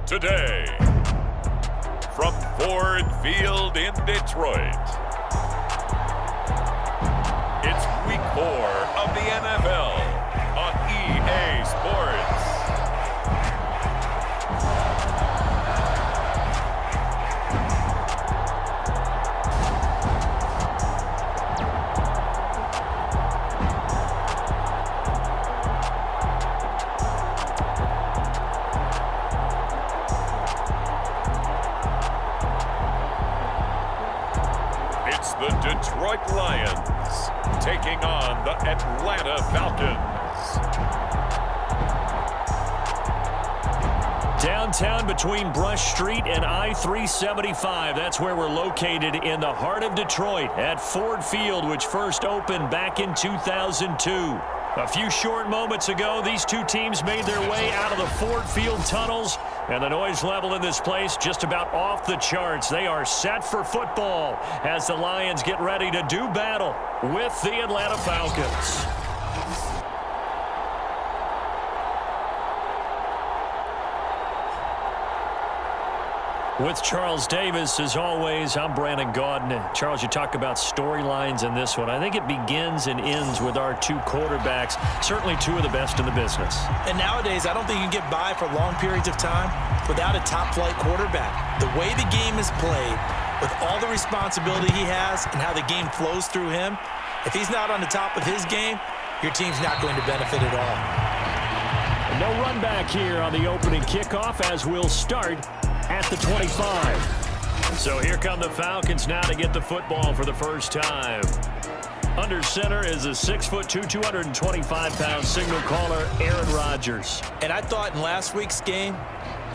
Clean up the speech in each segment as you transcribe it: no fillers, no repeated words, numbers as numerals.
Today, from Ford Field in Detroit, it's Week 4 of the NFL on EA Sports. It's the Detroit Lions taking on the Atlanta Falcons. Downtown between Brush Street and I-375. That's where we're located in the heart of Detroit at Ford Field, which first opened back in 2002. A few short moments ago, these two teams made their way out of the Ford Field tunnels, and the noise level in this place just about off the charts. They are set for football as the Lions get ready to do battle with the Atlanta Falcons. With Charles Davis, as always, I'm Brandon Gaudin. Charles, you talk about storylines in this one. I think it begins and ends with our two quarterbacks, certainly two of the best in the business. And nowadays, I don't think you can get by for long periods of time without a top-flight quarterback. The way the game is played, with all the responsibility he has and how the game flows through him, if he's not on the top of his game, your team's not going to benefit at all. No run back here on the opening kickoff as we'll start at the 25. So here come the Falcons now to get the football for the first time. Under center is a 6'2", 225-pound signal caller, Aaron Rodgers. And I thought in last week's game,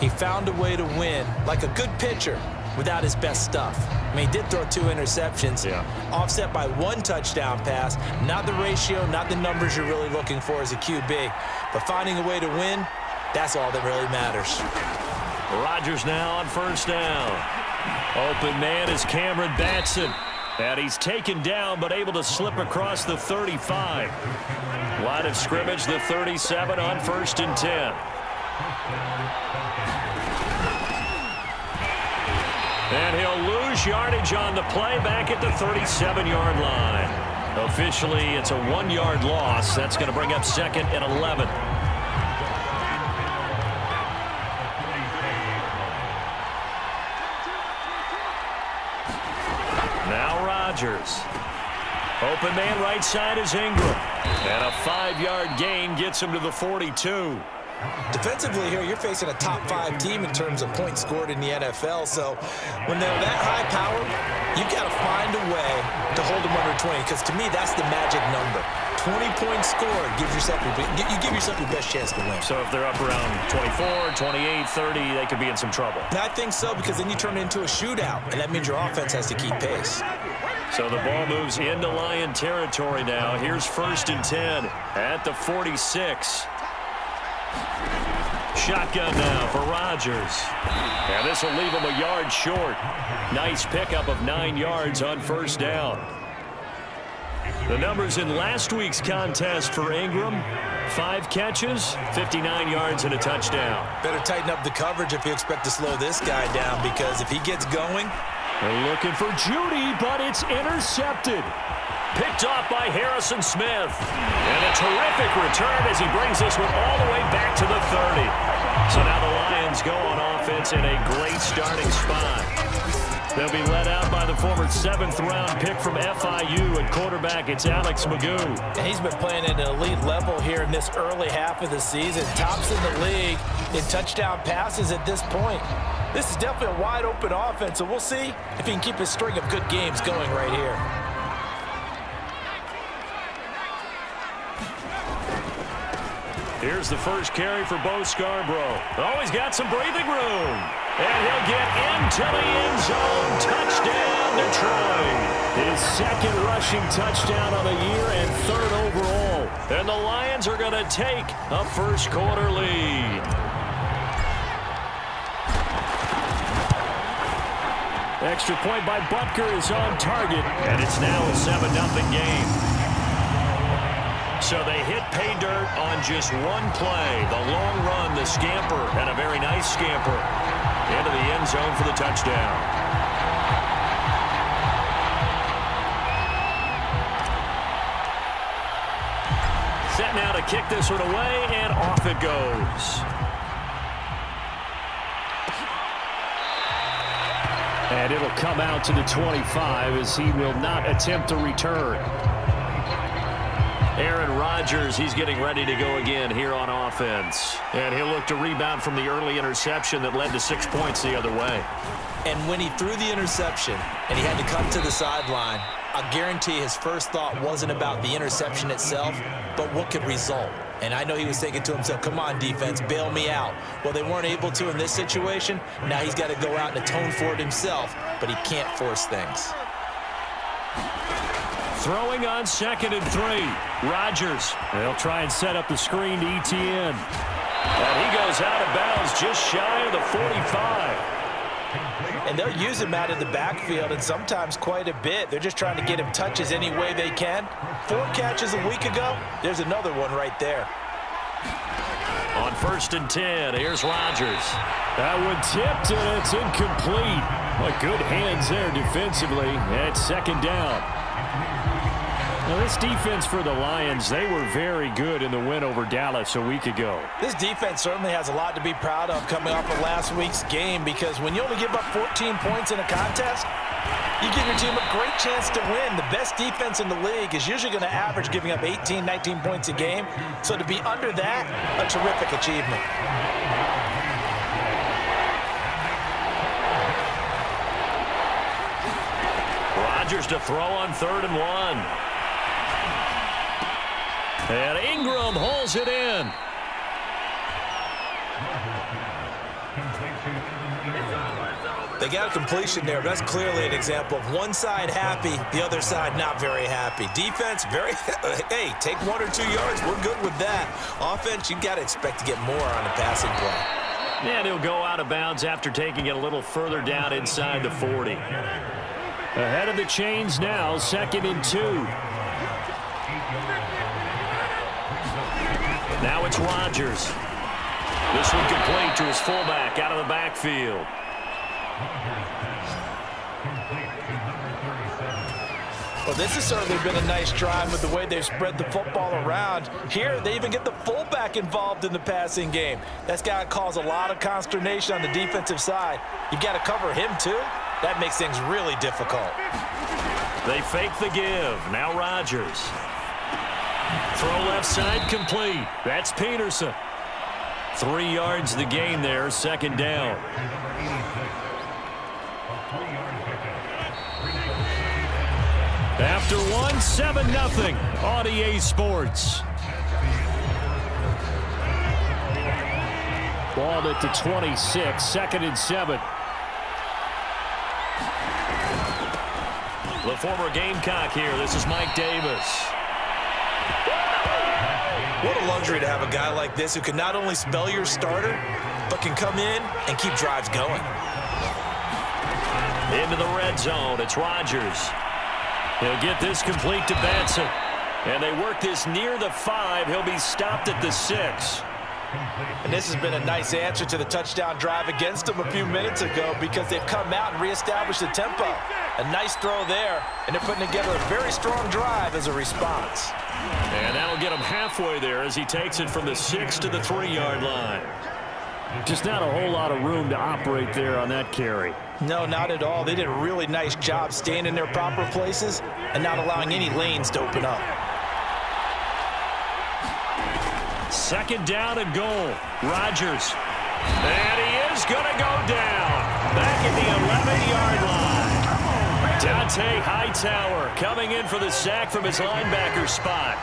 he found a way to win, like a good pitcher, without his best stuff. I mean, he did throw 2 interceptions, offset by 1 touchdown pass. Not the ratio, not the numbers you're really looking for as a QB. But finding a way to win, that's all that really matters. Rodgers now on first down. Open man is Cameron Batson. And he's taken down but able to slip across the 35. Line of scrimmage, the 37 on 1st and 10. And he'll lose yardage on the play back at the 37-yard line. Officially, it's a 1-yard loss. That's going to bring up 2nd and 11. Now Rodgers. Open man right side is Ingram. And a 5-yard gain gets him to the 42. Defensively here, you're facing a top 5 team in terms of points scored in the NFL. So when they're that high power, you've got to find a way to hold them under 20. Because to me, that's the magic number. 20 points scored gives yourself you give yourself your best chance to win. So if they're up around 24, 28, 30, they could be in some trouble. And I think so, because then you turn it into a shootout, and that means your offense has to keep pace. So the ball moves into Lion territory now. Here's 1st and 10 at the 46. Shotgun now for Rodgers. And this will leave him a yard short. Nice pickup of 9 yards on first down. The numbers in last week's contest for Ingram: 5 catches, 59 yards, and a touchdown. Better tighten up the coverage if you expect to slow this guy down, because if he gets going... They're looking for Judy, but it's intercepted. Picked off by Harrison Smith. And a terrific return as he brings this one all the way back to the 30. So now the Lions go on offense in a great starting spot. They'll be led out by the former 7th-round pick from FIU. At quarterback, it's Alex Magoo. And he's been playing at an elite level here in this early half of the season. Tops in the league in touchdown passes at this point. This is definitely a wide-open offense, so we'll see if he can keep his string of good games going right here. Here's the first carry for Bo Scarborough. Oh, he's got some breathing room. And he'll get into the end zone. Touchdown, Detroit. His 2nd rushing touchdown of the year and 3rd overall. And the Lions are going to take a first-quarter lead. Extra point by Butker is on target, and it's now a 7-0 game. So they hit pay dirt on just one play. The long run, the scamper, and a very nice scamper into the end zone for the touchdown. Set now to kick this one away, and off it goes. And it'll come out to the 25 as he will not attempt a return. Aaron Rodgers, he's getting ready to go again here on offense. And he'll look to rebound from the early interception that led to 6 points the other way. And when he threw the interception and he had to come to the sideline, I guarantee his first thought wasn't about the interception itself, but what could result. And I know he was thinking to himself, come on, defense, bail me out. Well, they weren't able to in this situation. Now he's got to go out and atone for it himself, but he can't force things. Throwing on 2nd and 3. Rodgers. They'll try and set up the screen to ETN. And he goes out of bounds just shy of the 45. And they'll use him out of the backfield, and sometimes quite a bit. They're just trying to get him touches any way they can. 4 catches a week ago. There's another one right there. On 1st and 10, here's Rodgers. That one tipped, and it's incomplete. But good hands there defensively at 2nd down. Now, this defense for the Lions, they were very good in the win over Dallas a week ago. This defense certainly has a lot to be proud of coming off of last week's game, because when you only give up 14 points in a contest, you give your team a great chance to win. The best defense in the league is usually going to average giving up 18, 19 points a game. So to be under that, a terrific achievement. Rodgers to throw on 3rd and 1. And Ingram hauls it in. They got a completion there. That's clearly an example of one side happy, the other side not very happy. Defense, hey, take 1 or 2 yards. We're good with that. Offense, you got to expect to get more on the passing play. And he'll go out of bounds after taking it a little further down inside the 40. Ahead of the chains now, 2nd and 2. Now it's Rodgers. This one complete to his fullback out of the backfield. Well, this has certainly been a nice drive with the way they've spread the football around. Here, they even get the fullback involved in the passing game. That's got to cause a lot of consternation on the defensive side. You got to cover him, too. That makes things really difficult. They fake the give. Now Rodgers. Throw left side complete. That's Peterson. 3 yards the gain there, 2nd down. After 1, 7-0 on EA Sports. Ball at the 26, 2nd and 7. The former Gamecock here. This is Mike Davis. What a luxury to have a guy like this who can not only spell your starter, but can come in and keep drives going. Into the red zone. It's Rodgers. He'll get this complete to Batson. And they work this near the 5. He'll be stopped at the 6. And this has been a nice answer to the touchdown drive against them a few minutes ago, because they've come out and reestablished the tempo. A nice throw there, and they're putting together a very strong drive as a response. And that'll get him halfway there as he takes it from the 6 to the 3-yard line. Just not a whole lot of room to operate there on that carry. No, not at all. They did a really nice job staying in their proper places and not allowing any lanes to open up. 2nd down and goal. Rodgers. And he is going to go down. Back at the 11-yard line. Dante Hightower coming in for the sack from his linebacker spot.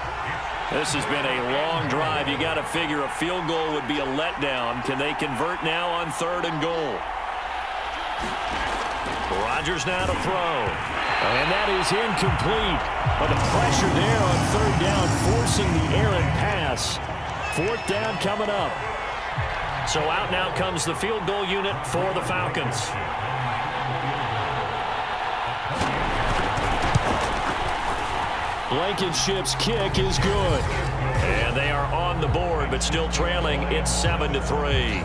This has been a long drive. You got to figure a field goal would be a letdown. Can they convert now on 3rd and goal? Rodgers now to throw. And that is incomplete. But the pressure there on 3rd down, forcing the errant pass. 4th down coming up. So out now comes the field goal unit for the Falcons. Blankenship's kick is good. And they are on the board, but still trailing. It's 7-3.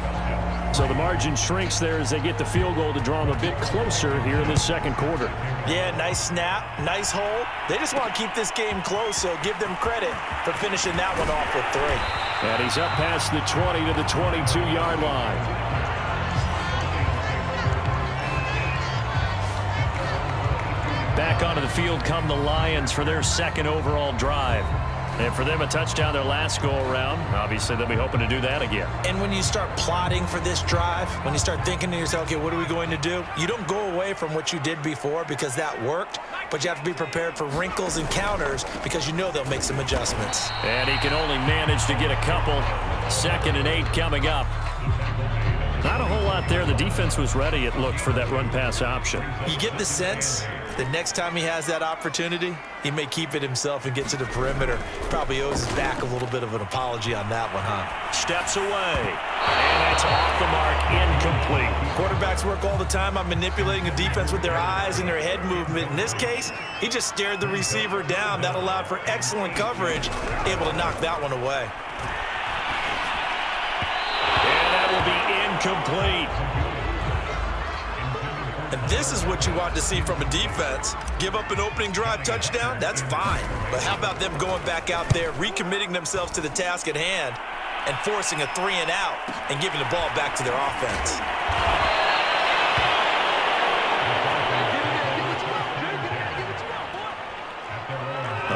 So the margin shrinks there as they get the field goal to draw them a bit closer here in the second quarter. Yeah, nice snap, nice hold. They just want to keep this game close, so give them credit for finishing that one off with 3. And he's up past the 20 to the 22-yard line. Back onto the field come the Lions for their second overall drive. And for them, a touchdown their last go-around. Obviously, they'll be hoping to do that again. And when you start plotting for this drive, when you start thinking to yourself, okay, what are we going to do? You don't go away from what you did before because that worked, but you have to be prepared for wrinkles and counters because you know they'll make some adjustments. And he can only manage to get a couple. 2nd and 8 coming up. Not a whole lot there. The defense was ready, it looked, for that run-pass option. You get the sense that next time he has that opportunity, he may keep it himself and get to the perimeter. Probably owes his back a little bit of an apology on that one, huh? Steps away. And it's off the mark, incomplete. Quarterbacks work all the time on manipulating a defense with their eyes and their head movement. In this case, he just stared the receiver down. That allowed for excellent coverage, able to knock that one away. And that will be incomplete. And this is what you want to see from a defense. Give up an opening drive touchdown, that's fine. But how about them going back out there, recommitting themselves to the task at hand, and forcing a 3-and-out and giving the ball back to their offense.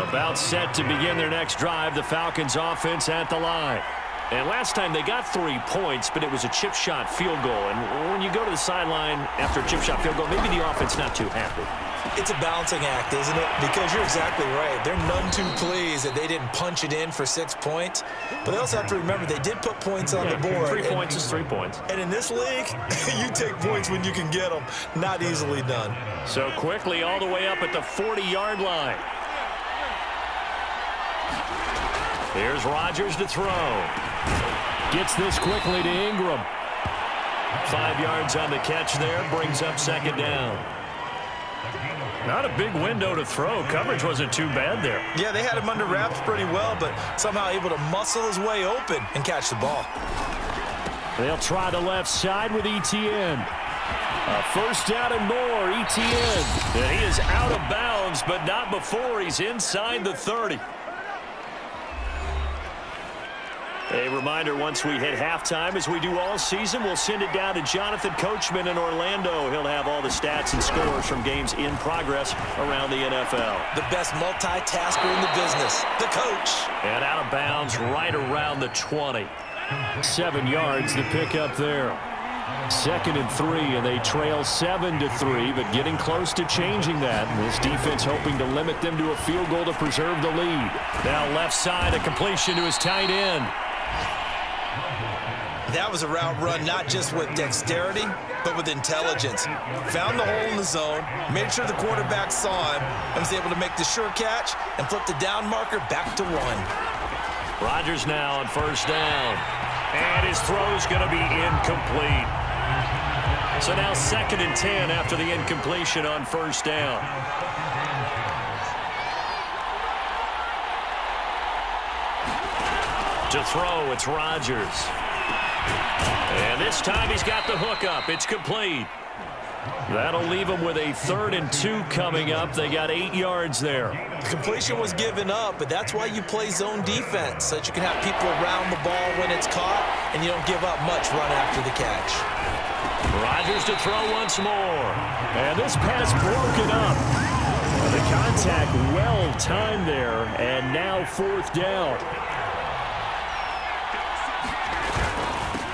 About set to begin their next drive, the Falcons offense at the line. And last time they got 3 points, but it was a chip shot field goal. And when you go to the sideline after a chip shot field goal, maybe the offense not too happy. It's a balancing act, isn't it? Because you're exactly right. They're none too pleased that they didn't punch it in for 6 points. But they also have to remember they did put points on the board. 3 points is 3 points. And in this league, you take points when you can get them. Not easily done. So quickly all the way up at the 40-yard line. Here's Rodgers to throw. Gets this quickly to Ingram. 5 yards on the catch there. Brings up 2nd down. Not a big window to throw. Coverage wasn't too bad there. Yeah, they had him under wraps pretty well, but somehow able to muscle his way open and catch the ball. They'll try the left side with ETN. A 1st down and more, ETN. And he is out of bounds, but not before he's inside the 30. A reminder, once we hit halftime, as we do all season, we'll send it down to Jonathan Coachman in Orlando. He'll have all the stats and scores from games in progress around the NFL. The best multitasker in the business, the coach. And out of bounds right around the 20. 7 yards to pick up there. 2nd and 3, and they trail 7-3, but getting close to changing that. And this defense hoping to limit them to a field goal to preserve the lead. Now left side, a completion to his tight end. That was a route run not just with dexterity, but with intelligence. Found the hole in the zone, made sure the quarterback saw him, and was able to make the sure catch and flip the down marker back to 1. Rodgers now on 1st down. And his throw's going to be incomplete. So now 2nd and 10 after the incompletion on 1st down. To throw, it's Rodgers. And this time he's got the hook up. It's complete. That'll leave them with a 3rd and 2 coming up. They got 8 yards there. The completion was given up, but that's why you play zone defense, so that you can have people around the ball when it's caught, and you don't give up much run after the catch. Rodgers to throw once more. And this pass broken up. The contact well timed there, and now 4th down.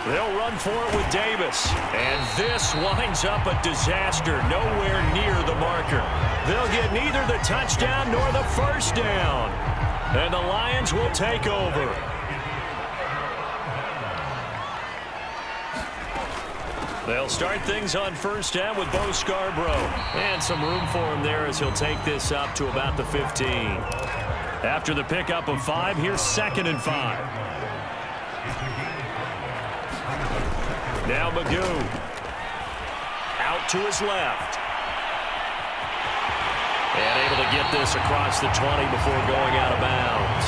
They'll run for it with Davis. And this winds up a disaster. Nowhere near the marker. They'll get neither the touchdown nor the 1st down. And the Lions will take over. They'll start things on 1st down with Bo Scarborough. And some room for him there as he'll take this up to about the 15. After the pickup of 5, here's 2nd and 5. Now Magoo. Out to his left. And able to get this across the 20 before going out of bounds.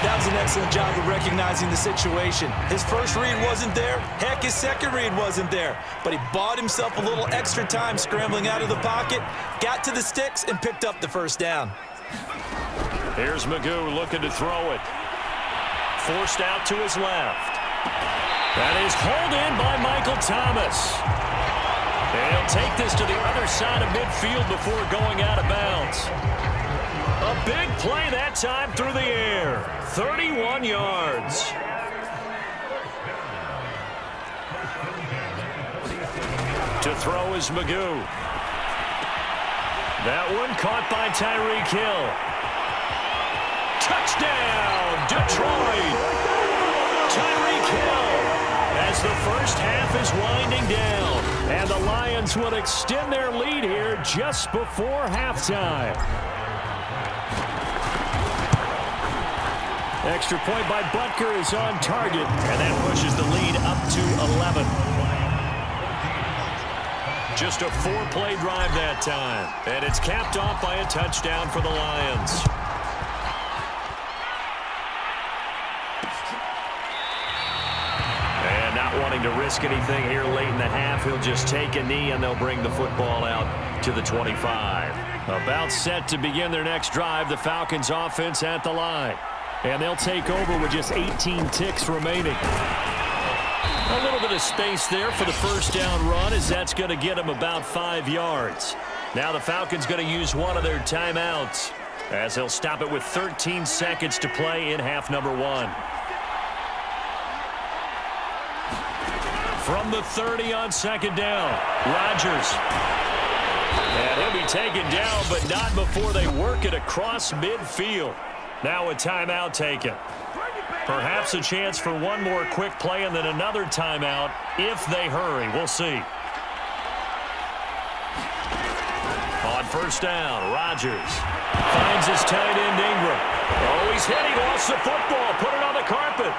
That was an excellent job of recognizing the situation. His first read wasn't there. Heck, his second read wasn't there. But he bought himself a little extra time scrambling out of the pocket, got to the sticks, and picked up the first down. Here's Magoo looking to throw it. Forced out to his left. That is hauled in by Michael Thomas. And he'll take this to the other side of midfield before going out of bounds. A big play that time through the air. 31 yards. To throw is Magoo. That one caught by Tyreek Hill. Touchdown, Detroit. Tyreek Hill as the first half is winding down. And the Lions will extend their lead here just before halftime. Extra point by Butker is on target, and that pushes the lead up to 11. Just a 4-play drive that time, and it's capped off by a touchdown for the Lions. And not wanting to risk anything here late in the half, he'll just take a knee, and they'll bring the football out to the 25. About set to begin their next drive, the Falcons offense at the line. And they'll take over with just 18 ticks remaining. A little bit of space there for the first down run, as that's going to get them about 5 yards. Now the Falcons going to use one of their timeouts, as they'll stop it with 13 seconds to play in half number 1. From the 30 on second down, Rodgers. And he'll be taken down, but not before they work it across midfield. Now a timeout taken. Perhaps a chance for one more quick play and then another timeout if they hurry. We'll see. On first down, Rodgers finds his tight end Ingram. Oh, he's hit. He lost the football. Put it on the carpet.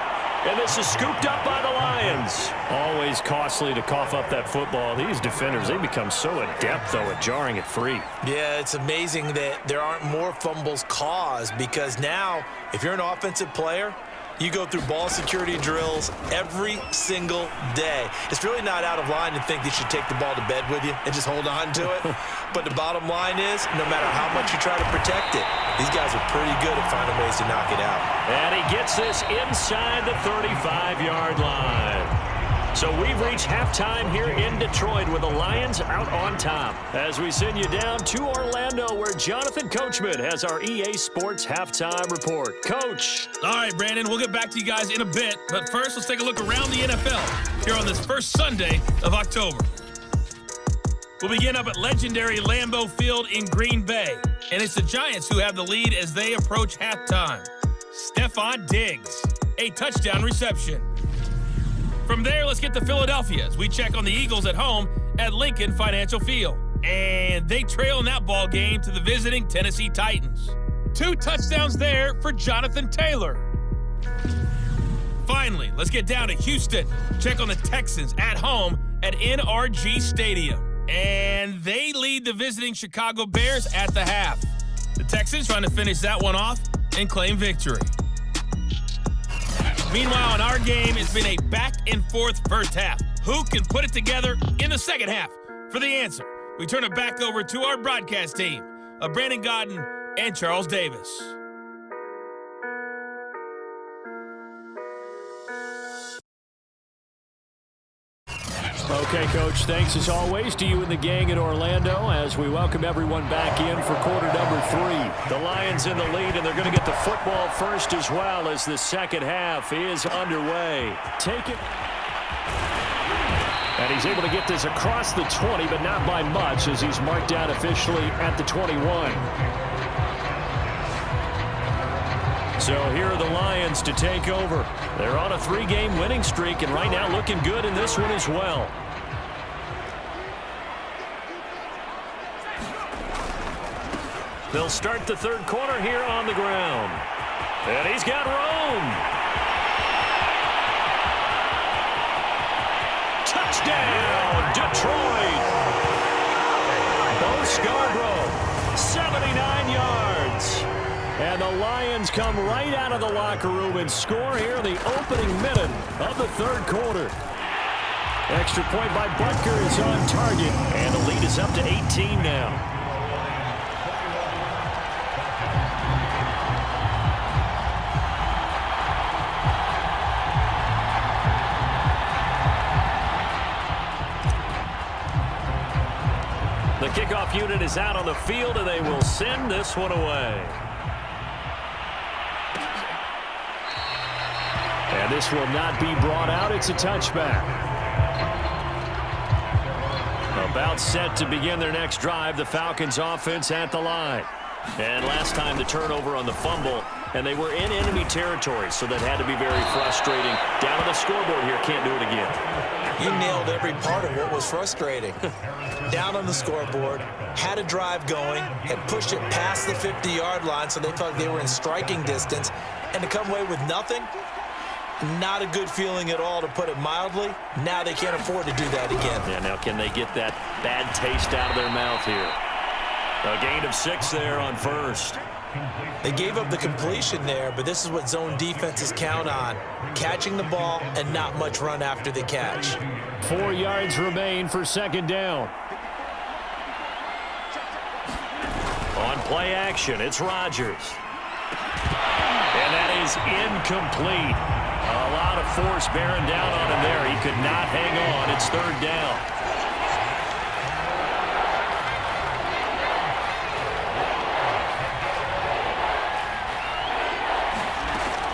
And this is scooped up by the Lions. Always costly to cough up that football. These defenders, they become so adept, though, at jarring it free. Yeah, it's amazing that there aren't more fumbles caused, because now, if you're an offensive player, you go through ball security drills every single day. It's really not out of line to think that you should take the ball to bed with you and just hold on to it. But the bottom line is, no matter how much you try to protect it, these guys are pretty good at finding ways to knock it out. And he gets this inside the 35-yard line. So we've reached halftime here in Detroit with the Lions out on top. As we send you down to Orlando, where Jonathan Coachman has our EA Sports halftime report. Coach. All right, Brandon, we'll get back to you guys in a bit. But first, let's take a look around the NFL here on this first Sunday of October. We'll begin up at legendary Lambeau Field in Green Bay. And it's the Giants who have the lead as they approach halftime. Stephon Diggs, a touchdown reception. From there, let's get to Philadelphia as we check on the Eagles at home at Lincoln Financial Field. And they trail in that ball game to the visiting Tennessee Titans. 2 touchdowns there for Jonathan Taylor. Finally, let's get down to Houston. Check on the Texans at home at NRG Stadium. And they lead the visiting Chicago Bears at the half. The Texans trying to finish that one off and claim victory. Meanwhile, in our game, it's been a back-and-forth first half. Who can put it together in the second half? For the answer, we turn it back over to our broadcast team of Brandon Godden and Charles Davis. Okay, Coach, thanks as always to you and the gang in Orlando as we welcome everyone back in for quarter number 3. The Lions in the lead, and they're going to get the football first as well as the second half is underway. Take it. And he's able to get this across the 20, but not by much as he's marked down officially at the 21. So here are the Lions to take over. They're on a 3-game winning streak and right now looking good in this one as well. They'll start the third quarter here on the ground. And he's got room. Touchdown, Detroit. Bo Scarborough, 79 yards. And And the Lions come right out of the locker room and score here in the opening minute of the third quarter. Extra point by Butker is on target, and the lead is up to 18 now. The kickoff unit is out on the field, and they will send this one away. And this will not be brought out. It's a touchback. About set to begin their next drive, the Falcons offense at the line. And last time the turnover on the fumble, and they were in enemy territory, so that had to be very frustrating. Down on the scoreboard here, can't do it again. You nailed every part of what was frustrating. Down on the scoreboard, had a drive going, had pushed it past the 50-yard line so they felt like they were in striking distance, and to come away with nothing, not a good feeling at all, to put it mildly. Now they can't afford to do that again. Yeah, now can they get that bad taste out of their mouth here? A gain of 6 there on first. They gave up the completion there, but this is what zone defenses count on. Catching the ball and not much run after the catch. 4 yards remain for second down. On play action, it's Rodgers. And that is incomplete. A lot of force bearing down on him there. He could not hang on. It's third down.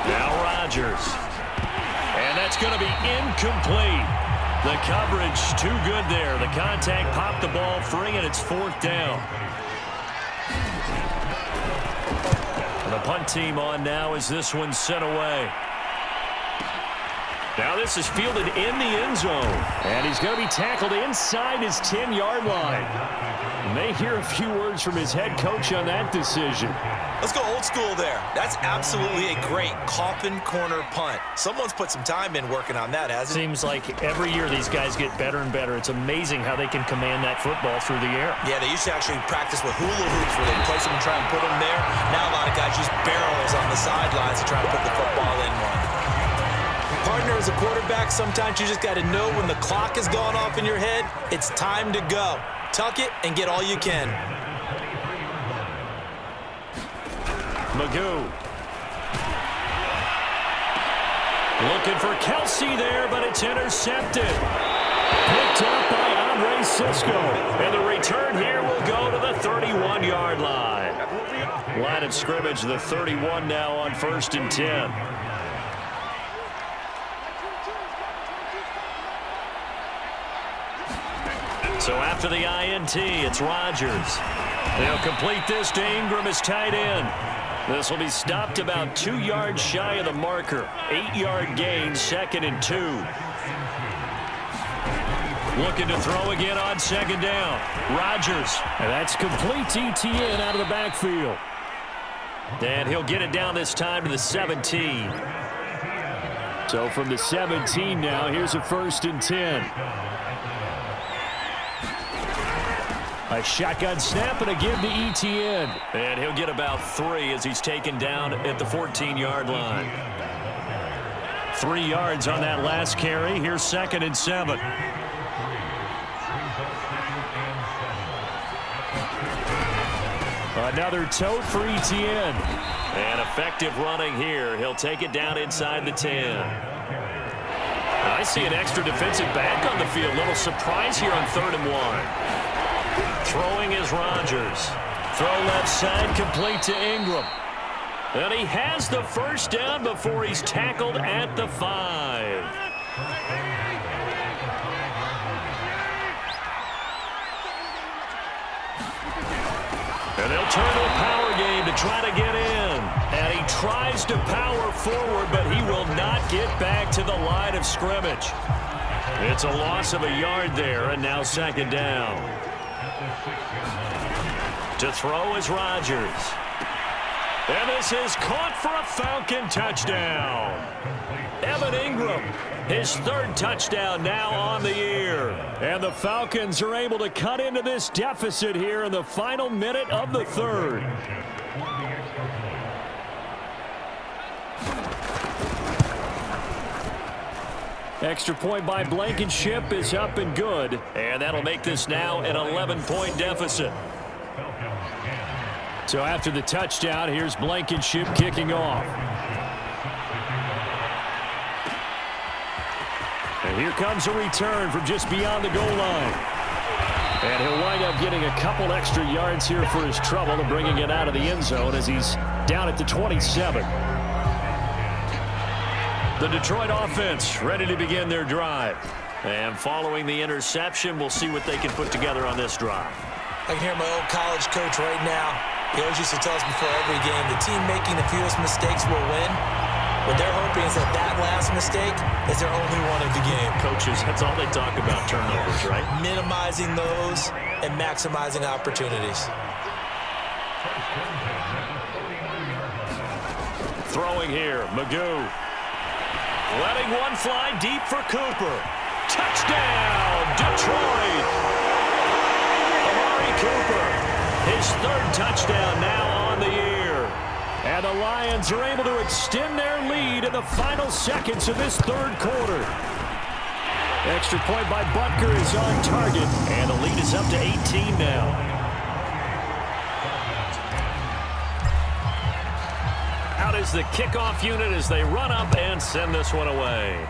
Now Rodgers. And that's going to be incomplete. The coverage too good there. The contact popped the ball free, and it's fourth down. And the punt team on now as this one's sent away. Now this is fielded in the end zone. And he's going to be tackled inside his 10-yard line. You may hear a few words from his head coach on that decision. Let's go old school there. That's absolutely a great coffin corner punt. Someone's put some time in working on that, hasn't it? Seems like every year these guys get better and better. It's amazing how they can command that football through the air. Yeah, they used to actually practice with hula hoops where they place them and try and put them there. Now a lot of guys use barrels on the sidelines to try and put the football in one. Partner, as a quarterback, sometimes you just got to know when the clock has gone off in your head, it's time to go. Tuck it and get all you can. Magoo. Looking for Kelsey there, but it's intercepted. Picked up by Andre Cisco. And the return here will go to the 31-yard line. Line of scrimmage, the 31 now on 1st and 10. So after the INT, it's Rodgers. They'll complete this to Ingram as tight end. This will be stopped about 2 yards shy of the marker. 8-yard gain, 2nd and 2. Looking to throw again on 2nd down. Rodgers. And that's complete to ETN out of the backfield. And he'll get it down this time to the 17. So from the 17 now, here's a 1st and 10. A shotgun snap and a give to ETN. And he'll get about 3 as he's taken down at the 14-yard line. 3 yards on that last carry. Here's 2nd and 7. Another tote for ETN. And effective running here. He'll take it down inside the 10. I see an extra defensive back on the field. Little surprise here on 3rd and 1. Throwing is Rodgers. Throw left side, complete to Ingram. And he has the first down before he's tackled at the 5. And they'll turn to a power game to try to get in. And he tries to power forward, but he will not get back to the line of scrimmage. It's a loss of a yard there, and now 2nd down. To throw is Rodgers. And this is caught for a Falcon touchdown. Evan Ingram, his 3rd touchdown now on the year. And the Falcons are able to cut into this deficit here in the final minute of the 3rd. Extra point by Blankenship is up and good. And that'll make this now an 11-point deficit. So after the touchdown, here's Blankenship kicking off. And here comes a return from just beyond the goal line. And he'll wind up getting a couple extra yards here for his trouble and bringing it out of the end zone as he's down at the 27. The Detroit offense ready to begin their drive. And following the interception, we'll see what they can put together on this drive. I can hear my old college coach right now. He always used to tell us before every game, the team making the fewest mistakes will win. What they're hoping is that that last mistake is their only one of the game. Coaches, that's all they talk about, turnovers, right? Minimizing those and maximizing opportunities. Throwing here, Magoo. Letting one fly deep for Cooper. Touchdown, Detroit! Amari Cooper, his third touchdown now on the year. And the Lions are able to extend their lead in the final seconds of this third quarter. Extra point by Butker is on target, and the lead is up to 18 now. Out is the kickoff unit as they run up and send this one away.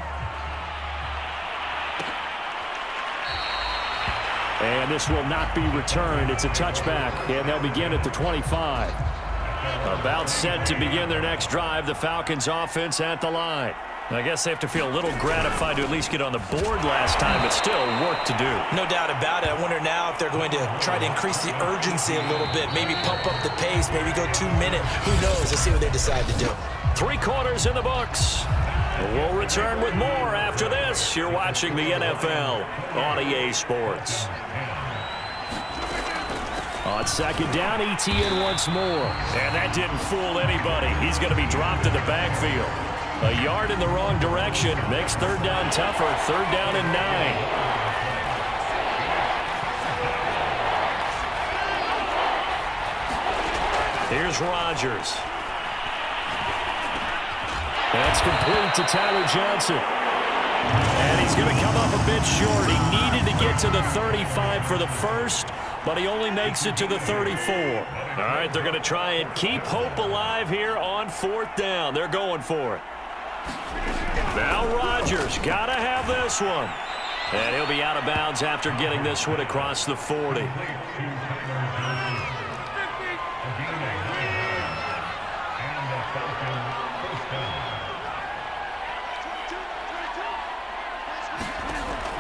And this will not be returned. It's a touchback, and they'll begin at the 25. About set to begin their next drive, the Falcons offense at the line. I guess they have to feel a little gratified to at least get on the board last time, but still work to do. No doubt about it. I wonder now if they're going to try to increase the urgency a little bit, maybe pump up the pace, maybe go 2 minute. Who knows? Let's see what they decide to do. 3 quarters in the books. We'll return with more after this. You're watching the NFL on EA Sports. On second down, Etienne once more. And that didn't fool anybody. He's going to be dropped in the backfield. A yard in the wrong direction makes third down tougher. Third down and 9. Here's Rodgers. That's complete to Tyler Johnson. And he's going to come up a bit short. He needed to get to the 35 for the first, but he only makes it to the 34. All right, they're going to try and keep hope alive here on fourth down. They're going for it. Now Rodgers got to have this one. And he'll be out of bounds after getting this one across the 40.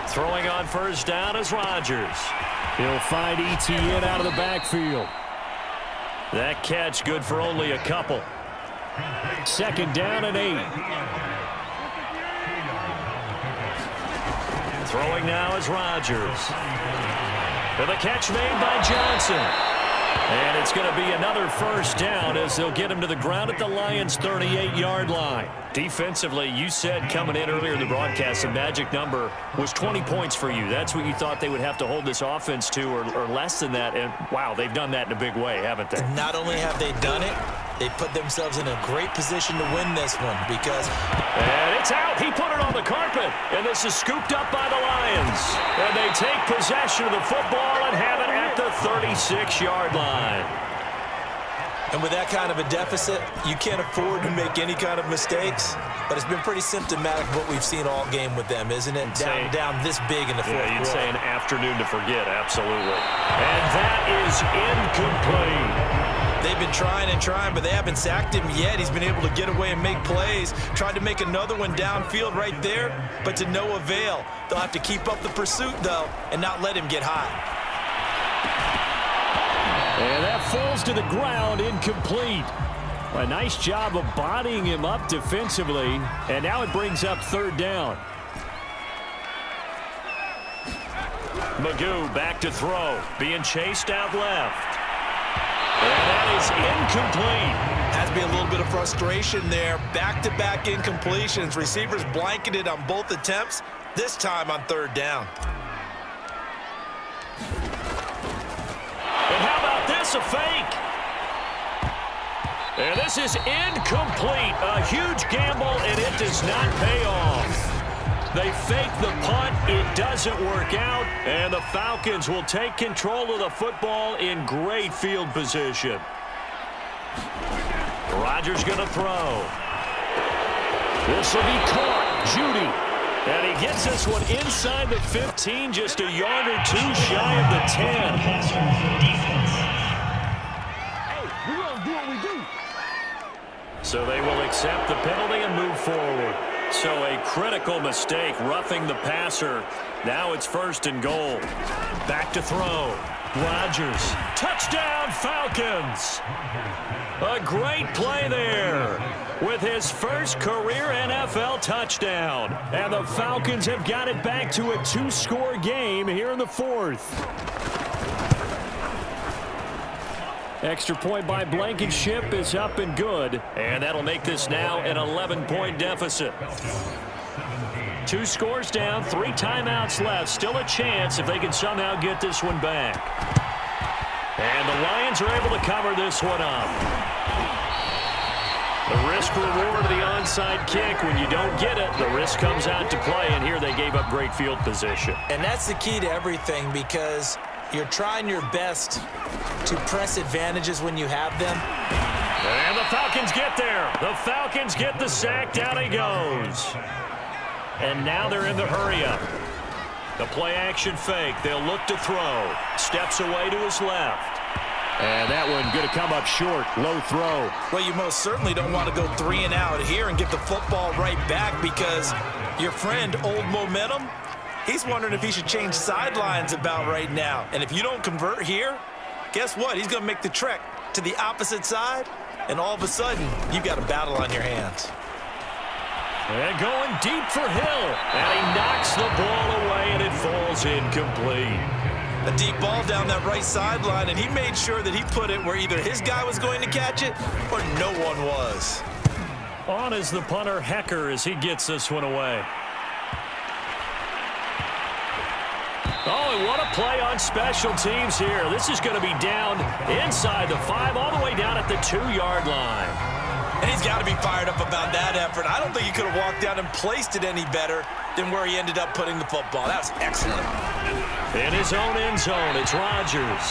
Throwing on first down is Rodgers. He'll find Etienne out of the backfield. That catch good for only a couple. Second down and 8. Throwing now is Rodgers. And the catch made by Johnson. And it's going to be another first down as they'll get him to the ground at the Lions' 38-yard line. Defensively, you said coming in earlier in the broadcast, the magic number was 20 points for you. That's what you thought they would have to hold this offense to or less than that. And, wow, they've done that in a big way, haven't they? Not only have they done it, they put themselves in a great position to win this one because... And it's out. He put it on the carpet. And this is scooped up by the Lions. And they take possession of the football and have it at the 36-yard line. And with that kind of a deficit, you can't afford to make any kind of mistakes. But it's been pretty symptomatic of what we've seen all game with them, isn't it? Down this big in the fourth quarter. You'd say an afternoon to forget, absolutely. And that is incomplete. They've been trying and trying, but they haven't sacked him yet. He's been able to get away and make plays. Tried to make another one downfield right there, but to no avail. They'll have to keep up the pursuit, though, and not let him get high. And that falls to the ground, incomplete. A nice job of bodying him up defensively, and now it brings up third down. Magoo back to throw, being chased out left. And that is incomplete. Has to be a little bit of frustration there. Back-to-back incompletions. Receivers blanketed on both attempts, this time on third down. And how about this, a fake? And this is incomplete. A huge gamble, and it does not pay off. They fake the punt. It doesn't work out, and the Falcons will take control of the football in great field position. Rodgers going to throw. This will be caught. Judy. And he gets this one inside the 15, just a yard or two shy of the 10. Hey, we're going to do what we do. So they will accept the penalty and move forward. So a critical mistake, roughing the passer. Now it's 1st and goal. Back to throw. Rodgers. Touchdown, Falcons. A great play there with his first career NFL touchdown. And the Falcons have got it back to a 2-score game here in the 4th. Extra point by Blankenship is up and good. And that'll make this now an 11-point deficit. 2 scores down, 3 timeouts left. Still a chance if they can somehow get this one back. And the Lions are able to cover this one up. The risk-reward of the onside kick. When you don't get it, the risk comes out to play. And here they gave up great field position. And that's the key to everything, because you're trying your best to press advantages when you have them. And the Falcons get there. The Falcons get the sack. Down he goes. And now they're in the hurry-up. The play-action fake. They'll look to throw. Steps away to his left. And that one going to come up short. Low throw. Well, you most certainly don't want to go 3 and out here and get the football right back, because your friend, Old Momentum, he's wondering if he should change sidelines about right now. And if you don't convert here, guess what? He's going to make the trek to the opposite side, and all of a sudden, you've got a battle on your hands. And going deep for Hill. And he knocks the ball away, and it falls incomplete. A deep ball down that right sideline, and he made sure that he put it where either his guy was going to catch it or no one was. On is the punter, Hecker, as he gets this one away. Oh, and what a play on special teams here. This is going to be down inside the 5, all the way down at the 2-yard line. And he's got to be fired up about that effort. I don't think he could have walked down and placed it any better than where he ended up putting the football. That was excellent. In his own end zone, it's Rodgers.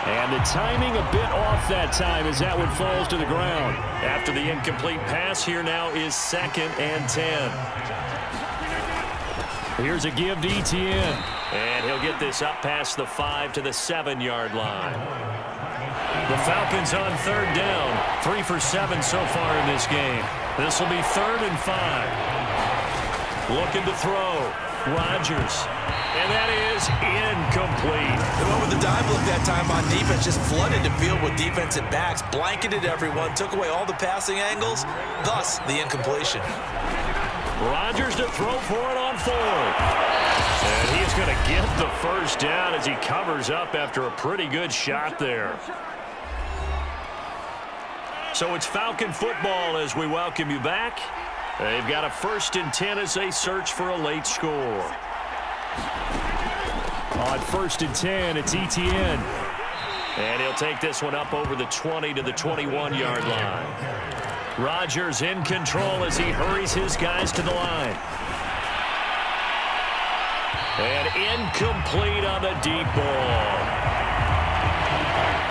And the timing a bit off that time as that one falls to the ground. After the incomplete pass, here now is 2nd and 10. Here's a give to Etienne. And he'll get this up past the 5 to the 7-yard line. The Falcons on 3rd down. 3 for 7 so far in this game. This will be 3rd and 5. Looking to throw. Rodgers. And that is incomplete. They went with the dive look that time on defense. Just flooded the field with defensive backs. Blanketed everyone. Took away all the passing angles. Thus, the incompletion. Rodgers to throw for it on 4th. And he's going to get the first down as he covers up after a pretty good shot there. So it's Falcon football as we welcome you back. They've got a 1st and 10 as they search for a late score. On 1st and 10, it's Etienne. And he'll take this one up over the 20 to the 21-yard line. Rodgers in control as he hurries his guys to the line. And incomplete on the deep ball.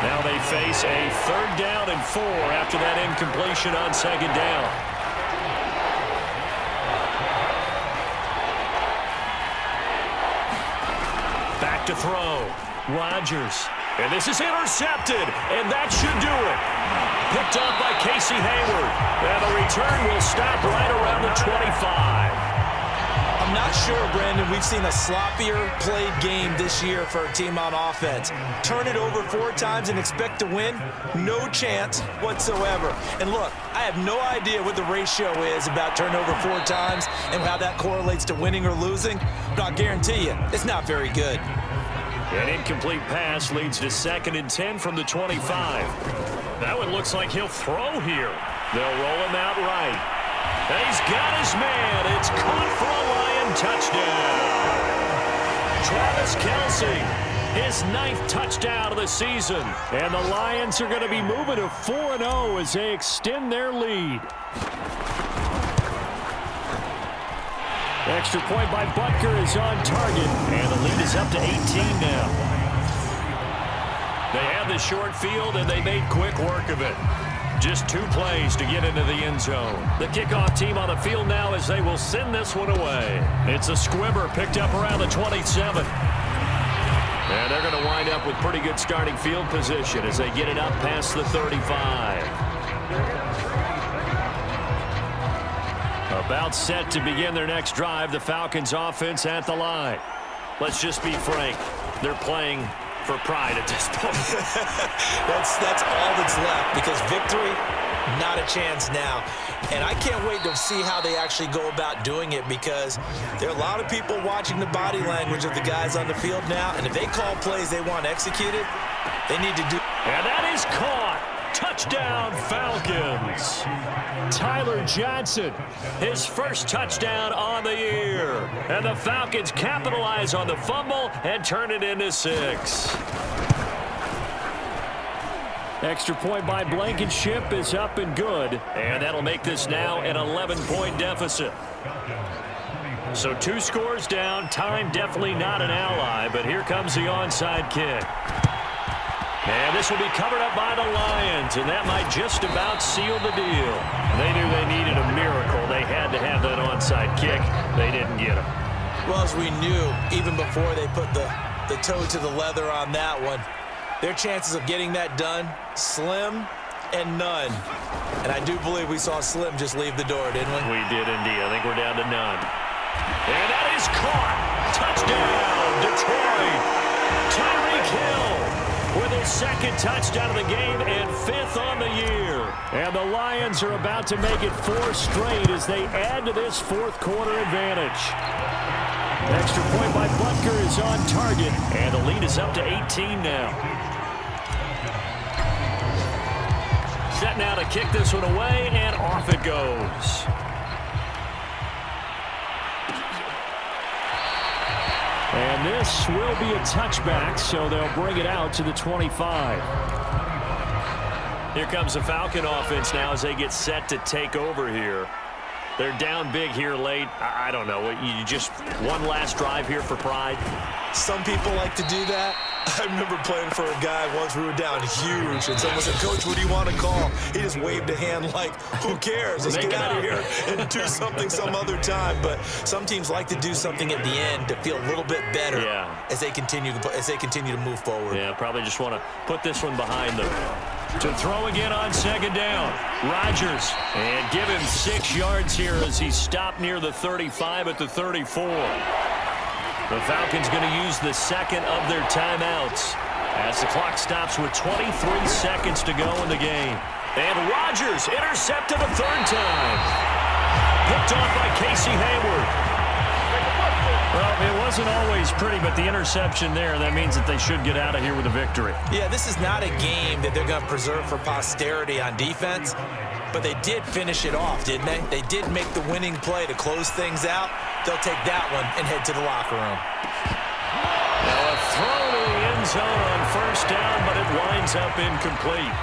Now they face a 3rd down and 4 after that incompletion on 2nd down. Back to throw. Rodgers. And this is intercepted. And that should do it. Picked up by Casey Hayward. And the return will stop right around the 25. I'm not sure, Brandon, we've seen a sloppier played game this year for a team on offense. Turn it over 4 times and expect to win? No chance whatsoever. And look, I have no idea what the ratio is about turnover 4 times and how that correlates to winning or losing, but I'll guarantee you, it's not very good. An incomplete pass leads to 2nd and 10 from the 25. That one looks like he'll throw here. They'll roll him out right. And he's got his man. It's caught for a Lion touchdown. Travis Kelce, his 9th touchdown of the season. And the Lions are going to be moving to 4-0 as they extend their lead. Extra point by Butker is on target, and the lead is up to 18 now. They had the short field, and they made quick work of it. Just 2 plays to get into the end zone. The kickoff team on the field now as they will send this one away. It's a squibber picked up around the 27. And they're going to wind up with pretty good starting field position as they get it up past the 35. About set to begin their next drive, the Falcons offense at the line. Let's just be frank. They're playing for pride at this point. that's all that's left, because victory, not a chance now. And I can't wait to see how they actually go about doing it, because there are a lot of people watching the body language of the guys on the field now, and if they call plays they want executed, they need to do. And that is caught. Touchdown, Falcons. Tyler Johnson, his first touchdown on the year. And the Falcons capitalize on the fumble and turn it into 6. Extra point by Blankenship is up and good. And that'll make this now an 11-point deficit. So 2 scores down. Time definitely not an ally, but here comes the onside kick. And this will be covered up by the Lions, and that might just about seal the deal. They knew they needed a miracle. They had to have that onside kick. They didn't get it. Well, as we knew, even before they put the toe to the leather on that one, their chances of getting that done, slim and none. And I do believe we saw Slim just leave the door, didn't we? We did indeed. I think we're down to none. And that is caught. Touchdown, Detroit. Tyreek Hill with his 2nd touchdown of the game and 5th on the year. And the Lions are about to make it 4 straight as they add to this 4th quarter advantage. Extra point by Butker is on target, and the lead is up to 18 now. Set now to kick this one away, and off it goes. And this will be a touchback, so they'll bring it out to the 25. Here comes the Falcon offense now as they get set to take over here. They're down big here late. I don't know. You just one last drive here for pride? Some people like to do that. I remember playing for a guy once. We were down huge, and someone said, "Coach, what do you want to call?" He just waved a hand like, who cares? Let's get out of here and do something some other time. But some teams like to do something at the end to feel a little bit better as they continue to move forward. Yeah, probably just want to put this one behind them. To throw again on 2nd down. Rodgers, and give him 6 yards here as he stopped near the 35 at the 34. The Falcons going to use the 2nd of their timeouts as the clock stops with 23 seconds to go in the game. And Rodgers intercepted a 3rd time. Picked off by Casey Hayward. Well, it wasn't always pretty, but the interception there, that means that they should get out of here with a victory. Yeah, this is not a game that they're going to preserve for posterity on defense, but they did finish it off, didn't they? They did make the winning play to close things out. They'll take that one and head to the locker room. Now a throw to the end zone on 1st down, but it winds up incomplete.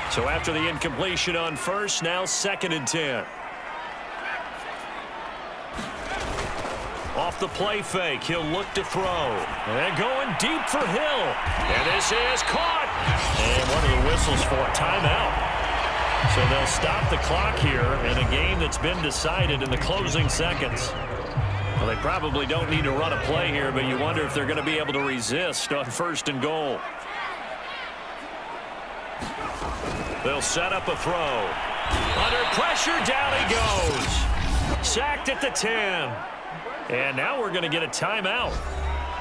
So after the incompletion on 1st, now 2nd and 10. Off the play fake, he'll look to throw. And going deep for Hill. And this is caught. And what are the whistles for? Timeout. So they'll stop the clock here in a game that's been decided in the closing seconds. Well, they probably don't need to run a play here, but you wonder if they're going to be able to resist on 1st and goal. They'll set up a throw. Under pressure, down he goes. Sacked at the 10. And now we're going to get a timeout.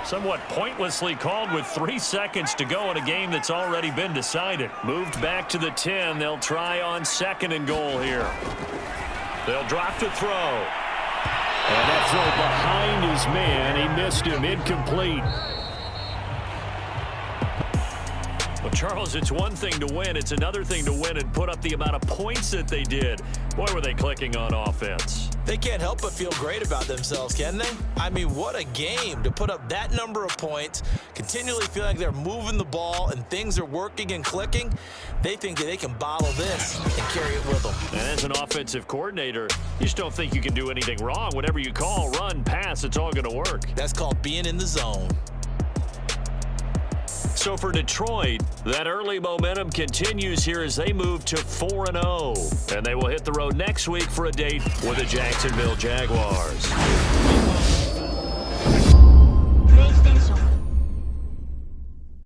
Somewhat pointlessly called with 3 seconds to go in a game that's already been decided. Moved back to the 10. They'll try on 2nd and goal here. They'll drop to throw. And that throw behind his man. He missed him. Incomplete. Well, Charles, it's one thing to win. It's another thing to win and put up the amount of points that they did. Boy, were they clicking on offense. They can't help but feel great about themselves, can they? I mean, what a game to put up that number of points, continually feeling like they're moving the ball and things are working and clicking. They think that they can bottle this and carry it with them. And as an offensive coordinator, you just don't think you can do anything wrong. Whatever you call, run, pass, it's all going to work. That's called being in the zone. So for Detroit, that early momentum continues here as they move to 4-0. And they will hit the road next week for a date with the Jacksonville Jaguars.